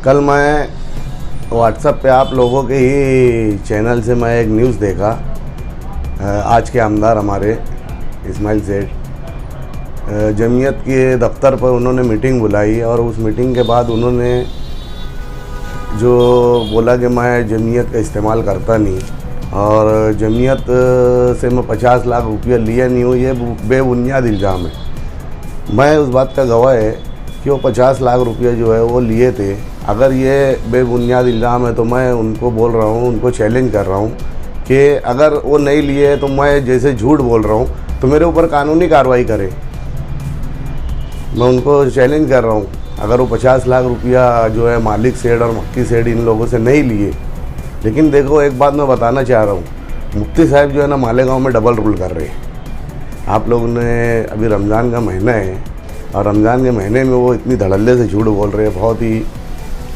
कल मैं व्हाट्सएप पे आप लोगों के ही चैनल से मैं एक न्यूज़ देखा। आज के आमदार हमारे इस्माइल सेठ जमीयत के दफ्तर पर उन्होंने मीटिंग बुलाई और उस मीटिंग के बाद उन्होंने जो बोला कि मैं जमीयत का इस्तेमाल करता नहीं और जमीयत से मैं 50 लाख रुपया लिया नहीं हूँ, ये बेबुनियाद इल्ज़ाम है। मैं उस बात का गवाह है कि वो 50 लाख रुपया जो है वो लिए थे। अगर ये बेबुनियाद इल्ज़ाम है तो मैं उनको बोल रहा हूँ, उनको चैलेंज कर रहा हूँ कि अगर वो नहीं लिए तो मैं जैसे झूठ बोल रहा हूँ तो मेरे ऊपर कानूनी कार्रवाई करें। मैं उनको चैलेंज कर रहा हूँ, अगर वो 50 लाख रुपया जो है मालिक सेठ और मक्की सेठ इन लोगों से नहीं लिए। लेकिन देखो एक बात मैं बताना चाह रहा हूँ, मुफ्ती साहब जो है ना मालेगांव में डबल रूल कर रहे हैं। आप लोगों ने अभी रमज़ान का महीना है और रमज़ान के महीने में वो इतनी धड़ल्ले से झूठ बोल रहे हैं। बहुत ही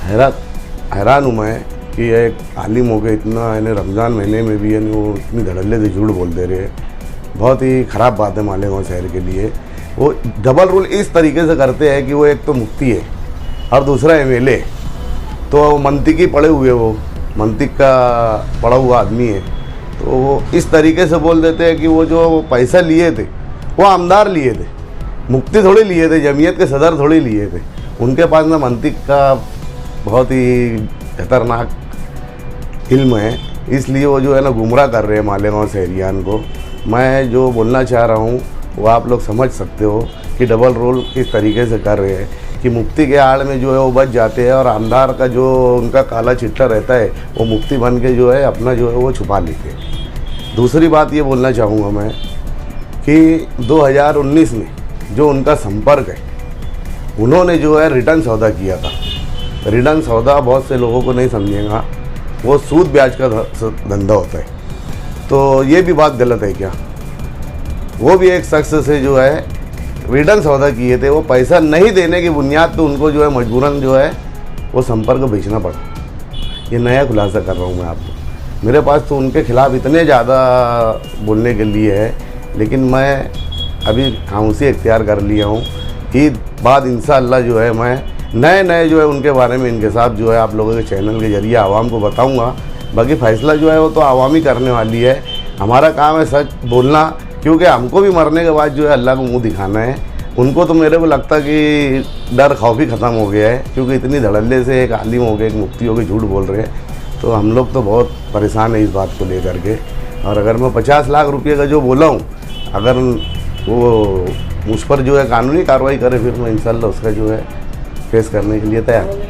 हैरान हूँ मैं कि एक आलिम हो के इतना यानी रमज़ान महीने में भी यानी वो इतनी धड़ल्ले से झूठ बोल दे रहे हैं। बहुत ही ख़राब बात है मालेगांव शहर के लिए। वो डबल रूल इस तरीके से करते हैं कि वो एक तो मुफ्ती है और दूसरा एमएलए, तो मंतिकी पढ़े हुए, वो मंतिक का पढ़ा हुआ आदमी है। तो वो इस तरीके से बोल देते हैं कि वो जो पैसा लिए थे वो आमदार लिए थे, मुफ्ती थोड़ी लिए थे, जमीयत के सदर थोड़ी लिए थे। उनके पास ना मंतिक का बहुत ही खतरनाक इल्म है, इसलिए वो जो है ना गुमराह कर रहे हैं मालेगांव शहरियान को। मैं जो बोलना चाह रहा हूँ वो आप लोग समझ सकते हो कि डबल रोल किस तरीके से कर रहे हैं कि मुफ्ती के आड़ में जो है वो बच जाते हैं और आमदार का जो उनका काला चिट्ठा रहता है वो मुफ्ती बन के जो है अपना जो है वो छुपा लेते हैं। दूसरी बात ये बोलना चाहूँगा मैं कि 2019 में जो उनका संपर्क है, उन्होंने जो है रिटर्न सौदा किया था। रिटर्न सौदा बहुत से लोगों को नहीं समझेगा, वो सूद ब्याज का धंधा होता है। तो ये भी बात गलत है क्या? वो भी एक शख्स से जो है रिटर्न सौदा किए थे, वो पैसा नहीं देने की बुनियाद पे उनको जो है मजबूरन जो है वो संपर्क बेचना पड़ा। ये नया खुलासा कर रहा हूँ मैं आपको। मेरे पास तो उनके खिलाफ़ इतने ज़्यादा बोलने के लिए है, लेकिन मैं अभी खामोशी इख्तियार कर लिया हूँ। ईद बाद इंशाअल्लाह जो है मैं नए जो है उनके बारे में इनके साथ जो है आप लोगों के चैनल के जरिए आवाम को बताऊँगा। बाकी फ़ैसला जो है वो तो आवामी करने वाली है। हमारा काम है सच बोलना, क्योंकि हमको भी मरने के बाद जो है अल्लाह को मुंह दिखाना है। उनको तो मेरे को लगता कि डर खौफ ही ख़त्म हो गया है, क्योंकि इतनी धड़ल्ले से एक आलिम हो गए, एक मुफ्ती हो के झूठ बोल रहे हैं। तो हम लोग तो बहुत परेशान हैं इस बात को लेकर के। और अगर मैं 50 लाख रुपये का जो बोला हूँ, अगर वो मुझ पर जो है कानूनी कार्रवाई करे, फिर मैं इंशाल्लाह उसका जो है फेस करने के लिए तैयार हूँ।